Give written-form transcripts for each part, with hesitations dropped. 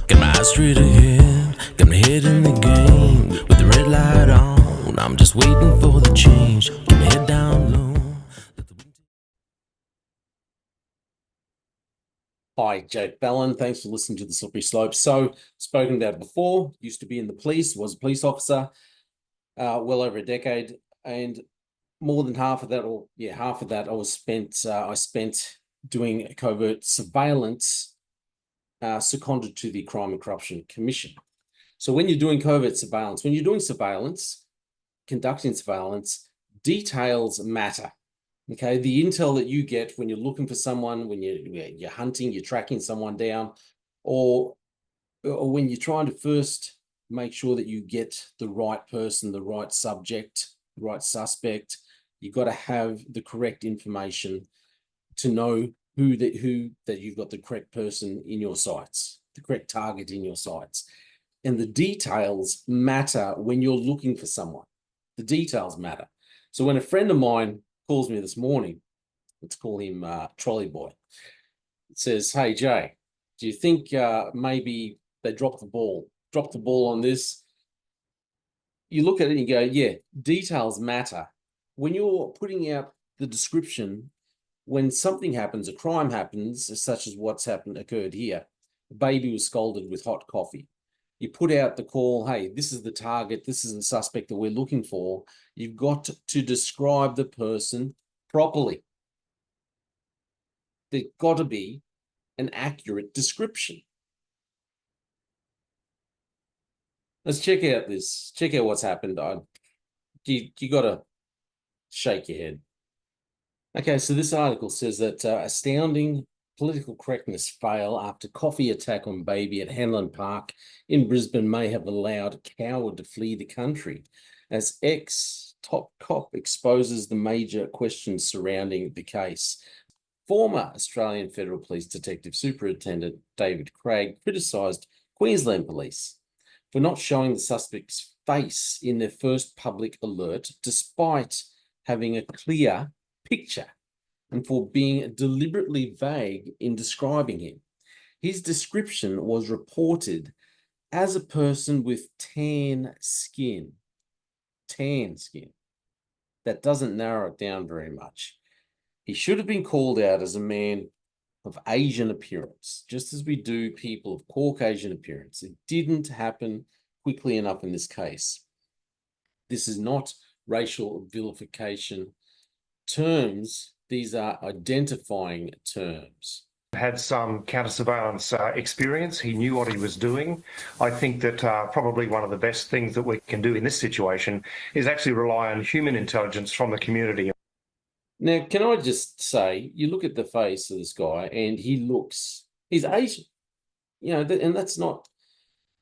Got my eyes straight ahead, got my head in the game. With the red light on, I'm just waiting for the change. Keep my head down low. Hi, Jake Ballin. Thanks for listening to The Slippery Slope. So, spoken about before, used to be in the police, was a police officer, well over a decade, and more than half of that, I spent doing covert surveillance, seconded to the Crime and Corruption Commission. So when you're doing covert surveillance, when you're doing surveillance, conducting surveillance, details matter. Okay, the intel that you get when you're looking for someone, when you're hunting, you're tracking someone down, or when you're trying to first make sure that you get the right person, the right subject, the right suspect, you've got to have the correct information to know that you've got the correct person in your sights, the correct target in your sights. And the details matter when you're looking for someone. The details matter. So when a friend of mine calls me this morning, let's call him Trolley Boy, it says, "Hey, Jay, do you think maybe they dropped the ball on this?" You look at it and you go, yeah, details matter. When you're putting out the description, when something happens, a crime happens, such as what's occurred here, a baby was scalded with hot coffee. You put out the call, hey, this is the target, this is the suspect that we're looking for. You've got to describe the person properly. There's got to be an accurate description. Let's check out what's happened. You got to shake your head. Okay, so this article says that astounding political correctness fail after coffee attack on baby at Hanlon Park in Brisbane may have allowed coward to flee the country, as ex-top cop exposes the major questions surrounding the case. Former Australian Federal Police Detective Superintendent David Craig criticised Queensland Police for not showing the suspect's face in their first public alert, despite having a clear picture, and for being deliberately vague in describing him. His description was reported as a person with tan skin. Tan skin. That doesn't narrow it down very much. He should have been called out as a man of Asian appearance, just as we do people of Caucasian appearance. It didn't happen quickly enough in this case. This is not racial vilification terms. These are identifying terms. Had some counter-surveillance experience. He knew what he was doing. I think that probably one of the best things that we can do in this situation is actually rely on human intelligence from the community. Now, can I just say, you look at the face of this guy and he's Asian, and that's not,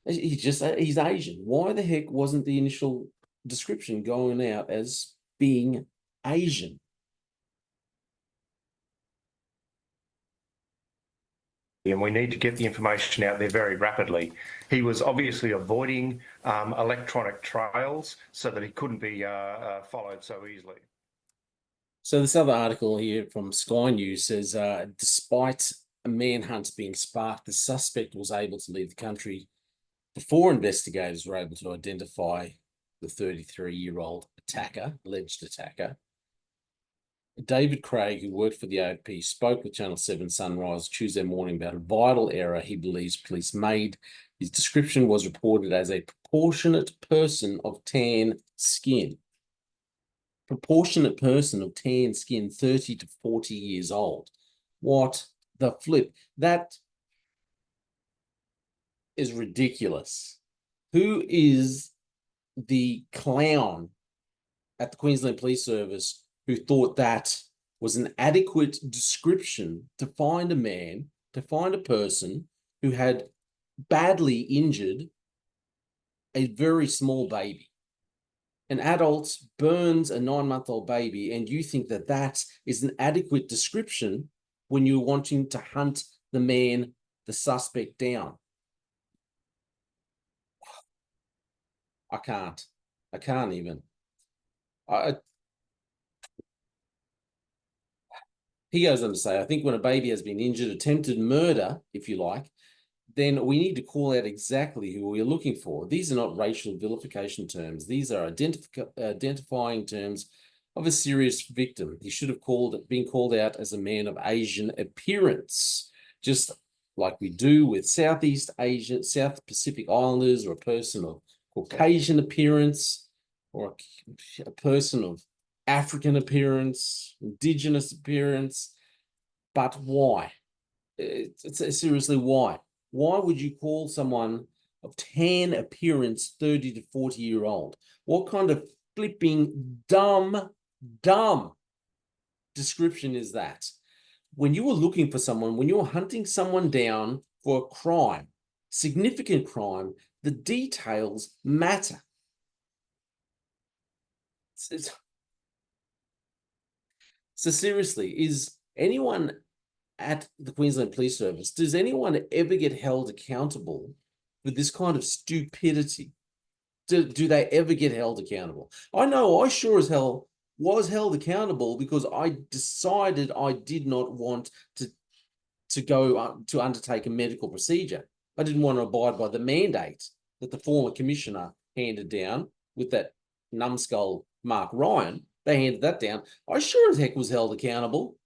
he's Asian. Why the heck wasn't the initial description going out as being Asian? And we need to get the information out there very rapidly. He was obviously avoiding electronic trails so that he couldn't be followed so easily. So this other article here from Sky News says, despite a manhunt being sparked, the suspect was able to leave the country before investigators were able to identify the 33-year-old alleged attacker. David Craig, who worked for the AFP, spoke with Channel 7 Sunrise Tuesday morning about a vital error he believes police made. His description was reported as a proportionate person of tan skin. Proportionate person of tan skin, 30 to 40 years old. What the flip? That is ridiculous. Who is the clown at the Queensland Police Service who thought that was an adequate description to find a person who had badly injured a very small baby? An adult burns a 9-month-old baby, and you think that that is an adequate description when you're wanting to hunt the suspect down? I can't even. He goes on to say, I think when a baby has been injured, attempted murder, if you like, then we need to call out exactly who we're looking for. These are not racial vilification terms. These are identifying terms of a serious victim. He should have been called out as a man of Asian appearance, just like we do with Southeast Asian, South Pacific Islanders, or a person of Caucasian appearance, or a person of African appearance, indigenous appearance. But why? Seriously, why? Why would you call someone of tan appearance 30 to 40-year-old? What kind of flipping dumb description is that? When you were looking for someone, when you were hunting someone down for a crime, significant crime, the details matter. So seriously, is anyone at the Queensland Police Service, does anyone ever get held accountable for this kind of stupidity? Do they ever get held accountable? I know I sure as hell was held accountable because I decided I did not want to go to undertake a medical procedure. I didn't want to abide by the mandate that the former commissioner handed down with that numbskull Mark Ryan. They handed that down. I sure as heck was held accountable.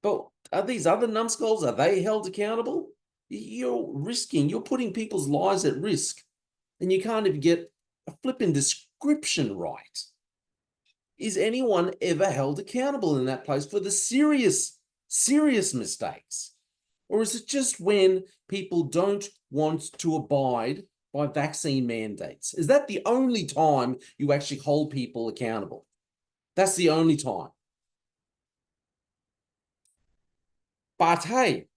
But are these other numbskulls, are they held accountable? You're putting people's lives at risk, and you can't even get a flipping description right. Is anyone ever held accountable in that place for the serious mistakes? Or is it just when people don't want to abide by vaccine mandates? Is that the only time you actually hold people accountable? That's the only time. But hey,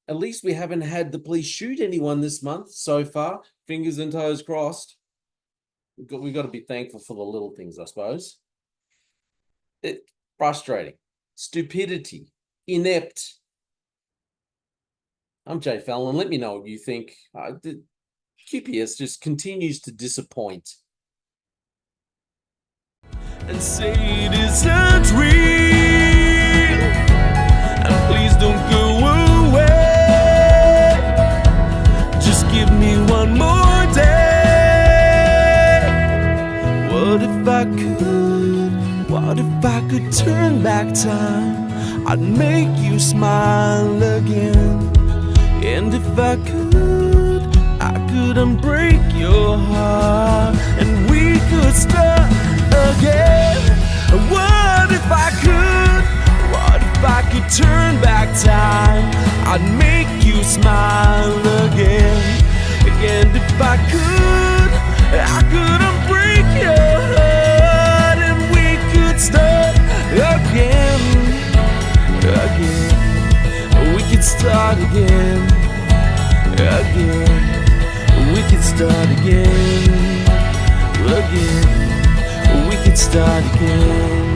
at least we haven't had the police shoot anyone this month so far. Fingers and toes crossed. We've got to be thankful for the little things, I suppose. Frustrating. Stupidity. Inept. I'm Jay Fallon. Let me know what you think. The QPS just continues to disappoint. And say it isn't real, and please don't go away. Just give me one more day. What if I could? What if I could turn back time? I'd make you smile again. And if I could unbreak your heart, and we could start again. What if I could? What if I could turn back time? I'd make you smile again. And if I could unbreak your heart, and we could start again. We could start again. We could start again. We could start again.